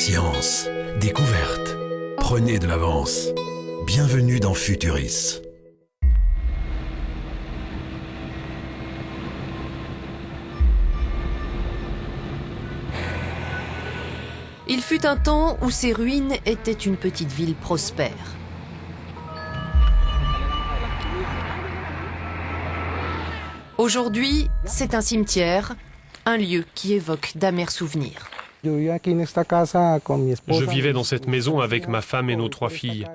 Science, découverte, prenez de l'avance. Bienvenue dans Futuris. Il fut un temps où ces ruines étaient une petite ville prospère. Aujourd'hui, c'est un cimetière, un lieu qui évoque d'amers souvenirs. Je vivais dans cette maison avec ma femme et nos 3 filles.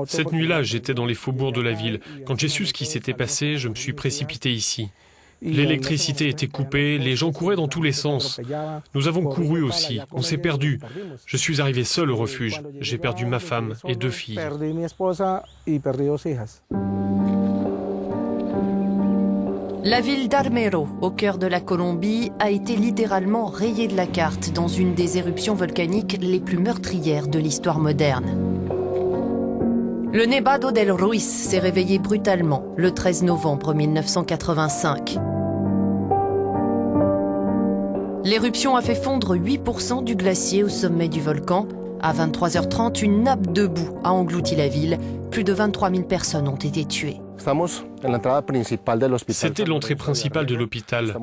Cette nuit-là, j'étais dans les faubourgs de la ville. Quand j'ai su ce qui s'était passé, je me suis précipité ici. L'électricité était coupée, les gens couraient dans tous les sens. Nous avons couru aussi, on s'est perdus. Je suis arrivé seul au refuge. J'ai perdu ma femme et 2 filles. La ville d'Armero, au cœur de la Colombie, a été littéralement rayée de la carte dans une des éruptions volcaniques les plus meurtrières de l'histoire moderne. Le Nevado del Ruiz s'est réveillé brutalement le 13 novembre 1985. L'éruption a fait fondre 8% du glacier au sommet du volcan. À 23h30, une nappe de boue a englouti la ville. Plus de 23 000 personnes ont été tuées. C'était l'entrée principale de l'hôpital.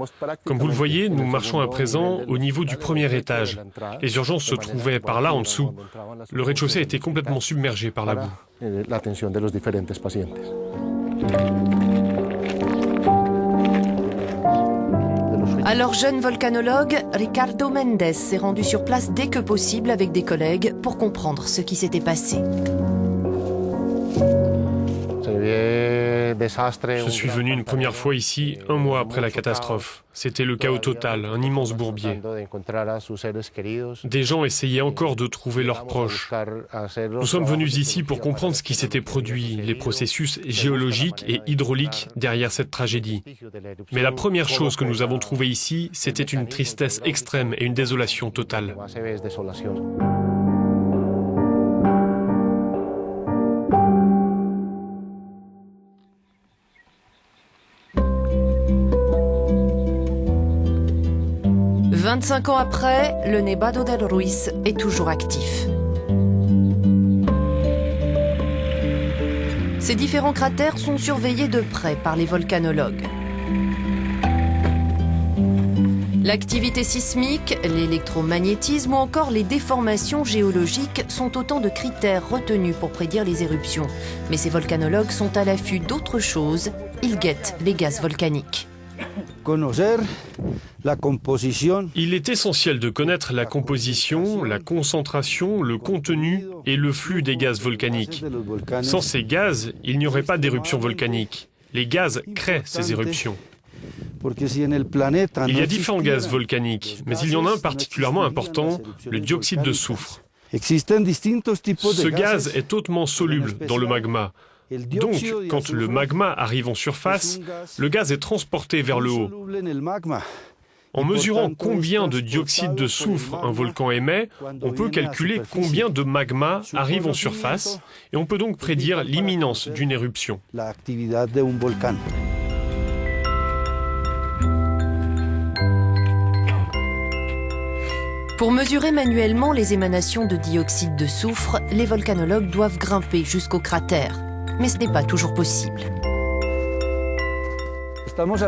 Comme vous le voyez, nous marchons à présent au niveau du 1er étage. Les urgences se trouvaient par là en dessous. Le rez-de-chaussée était complètement submergé par la boue. Alors jeune volcanologue, Ricardo Mendes s'est rendu sur place dès que possible avec des collègues pour comprendre ce qui s'était passé. Je suis venu une première fois ici, 1 mois après la catastrophe. C'était le chaos total, un immense bourbier. Des gens essayaient encore de trouver leurs proches. Nous sommes venus ici pour comprendre ce qui s'était produit, les processus géologiques et hydrauliques derrière cette tragédie. Mais la première chose que nous avons trouvée ici, c'était une tristesse extrême et une désolation totale. « 25 ans après, le Nevado del Ruiz est toujours actif. Ces différents cratères sont surveillés de près par les volcanologues. L'activité sismique, l'électromagnétisme ou encore les déformations géologiques sont autant de critères retenus pour prédire les éruptions. Mais ces volcanologues sont à l'affût d'autre chose, ils guettent les gaz volcaniques. Il est essentiel de connaître la composition, la concentration, le contenu et le flux des gaz volcaniques. Sans ces gaz, il n'y aurait pas d'éruption volcanique. Les gaz créent ces éruptions. Il y a différents gaz volcaniques, mais il y en a un particulièrement important, le dioxyde de soufre. Ce gaz est hautement soluble dans le magma. Donc, quand le magma arrive en surface, le gaz est transporté vers le haut. En mesurant combien de dioxyde de soufre un volcan émet, on peut calculer combien de magma arrive en surface et on peut donc prédire l'imminence d'une éruption. Pour mesurer manuellement les émanations de dioxyde de soufre, les volcanologues doivent grimper jusqu'au cratère. Mais ce n'est pas toujours possible. Nous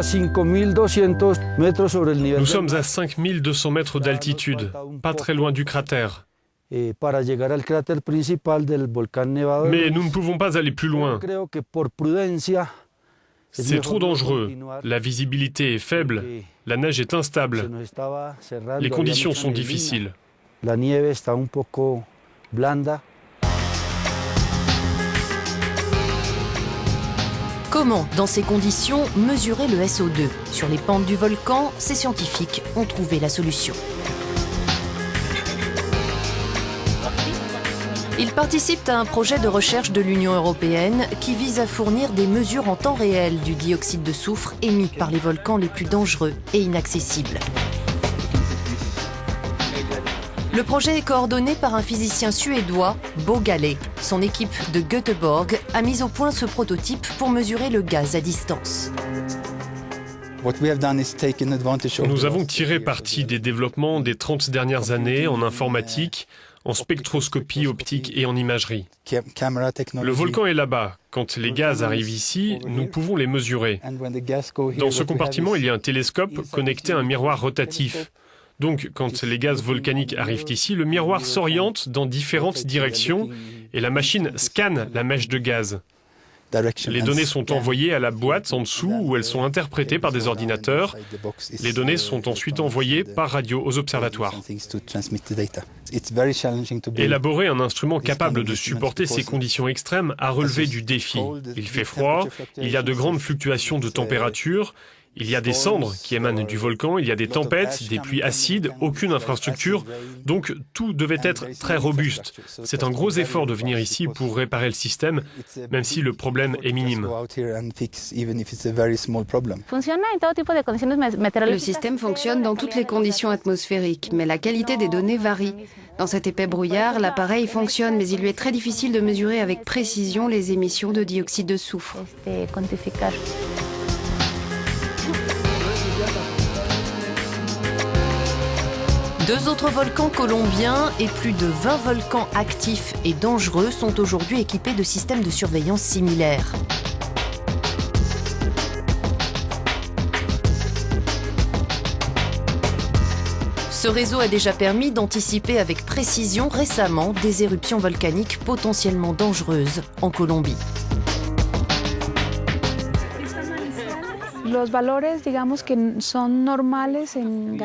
sommes à 5200 mètres d'altitude, pas très loin du cratère. Mais nous ne pouvons pas aller plus loin. C'est trop dangereux. La visibilité est faible, la neige est instable. Les conditions sont difficiles. Comment, dans ces conditions, mesurer le SO2 ? Sur les pentes du volcan, ces scientifiques ont trouvé la solution. Ils participent à un projet de recherche de l'Union européenne qui vise à fournir des mesures en temps réel du dioxyde de soufre émis par les volcans les plus dangereux et inaccessibles. Le projet est coordonné par un physicien suédois, Bo Galle. Son équipe de Göteborg a mis au point ce prototype pour mesurer le gaz à distance. Nous avons tiré parti des développements des 30 dernières années en informatique, en spectroscopie optique et en imagerie. Le volcan est là-bas. Quand les gaz arrivent ici, nous pouvons les mesurer. Dans ce compartiment, il y a un télescope connecté à un miroir rotatif. Donc, quand les gaz volcaniques arrivent ici, le miroir s'oriente dans différentes directions et la machine scanne la mèche de gaz. Les données sont envoyées à la boîte en dessous où elles sont interprétées par des ordinateurs. Les données sont ensuite envoyées par radio aux observatoires. Élaborer un instrument capable de supporter ces conditions extrêmes a relevé du défi. Il fait froid, il y a de grandes fluctuations de température, il y a des cendres qui émanent du volcan, il y a des tempêtes, des pluies acides, aucune infrastructure, donc tout devait être très robuste. C'est un gros effort de venir ici pour réparer le système, même si le problème est minime. Le système fonctionne dans toutes les conditions atmosphériques, mais la qualité des données varie. Dans cet épais brouillard, l'appareil fonctionne, mais il lui est très difficile de mesurer avec précision les émissions de dioxyde de soufre. Deux autres volcans colombiens et plus de 20 volcans actifs et dangereux sont aujourd'hui équipés de systèmes de surveillance similaires. Ce réseau a déjà permis d'anticiper avec précision récemment des éruptions volcaniques potentiellement dangereuses en Colombie.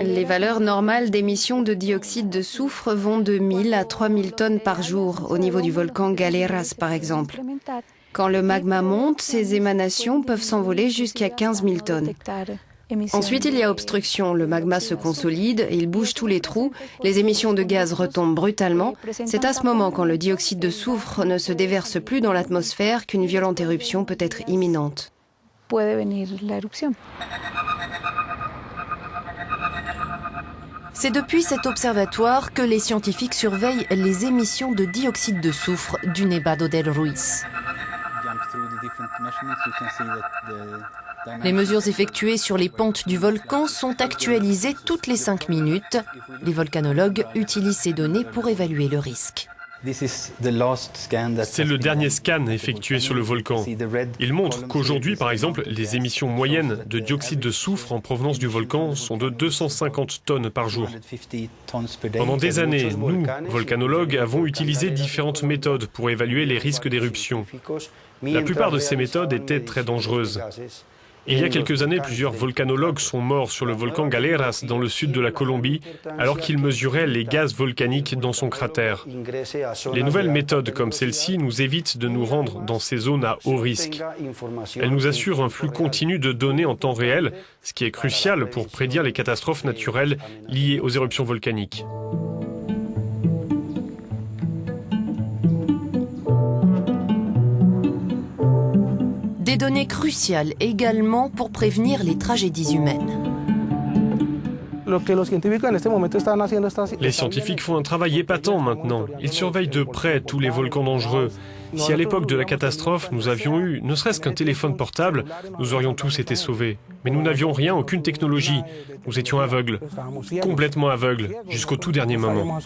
Les valeurs normales d'émissions de dioxyde de soufre vont de 1000 à 3000 tonnes par jour, au niveau du volcan Galeras par exemple. Quand le magma monte, ces émanations peuvent s'envoler jusqu'à 15 000 tonnes. Ensuite, il y a obstruction. Le magma se consolide, il bouge tous les trous, les émissions de gaz retombent brutalement. C'est à ce moment, quand le dioxyde de soufre ne se déverse plus dans l'atmosphère, qu'une violente éruption peut être imminente. C'est depuis cet observatoire que les scientifiques surveillent les émissions de dioxyde de soufre du Nevado del Ruiz. Les mesures effectuées sur les pentes du volcan sont actualisées toutes les 5 minutes. Les volcanologues utilisent ces données pour évaluer le risque. C'est le dernier scan effectué sur le volcan. Il montre qu'aujourd'hui, par exemple, les émissions moyennes de dioxyde de soufre en provenance du volcan sont de 250 tonnes par jour. Pendant des années, nous, volcanologues, avons utilisé différentes méthodes pour évaluer les risques d'éruption. La plupart de ces méthodes étaient très dangereuses. Il y a quelques années, plusieurs volcanologues sont morts sur le volcan Galeras dans le sud de la Colombie, alors qu'ils mesuraient les gaz volcaniques dans son cratère. Les nouvelles méthodes comme celle-ci nous évitent de nous rendre dans ces zones à haut risque. Elles nous assurent un flux continu de données en temps réel, ce qui est crucial pour prédire les catastrophes naturelles liées aux éruptions volcaniques. Des données cruciales également pour prévenir les tragédies humaines. Les scientifiques font un travail épatant maintenant. Ils surveillent de près tous les volcans dangereux. Si à l'époque de la catastrophe, nous avions eu ne serait-ce qu'un téléphone portable, nous aurions tous été sauvés. Mais nous n'avions rien, aucune technologie. Nous étions aveugles, complètement aveugles, jusqu'au tout dernier moment.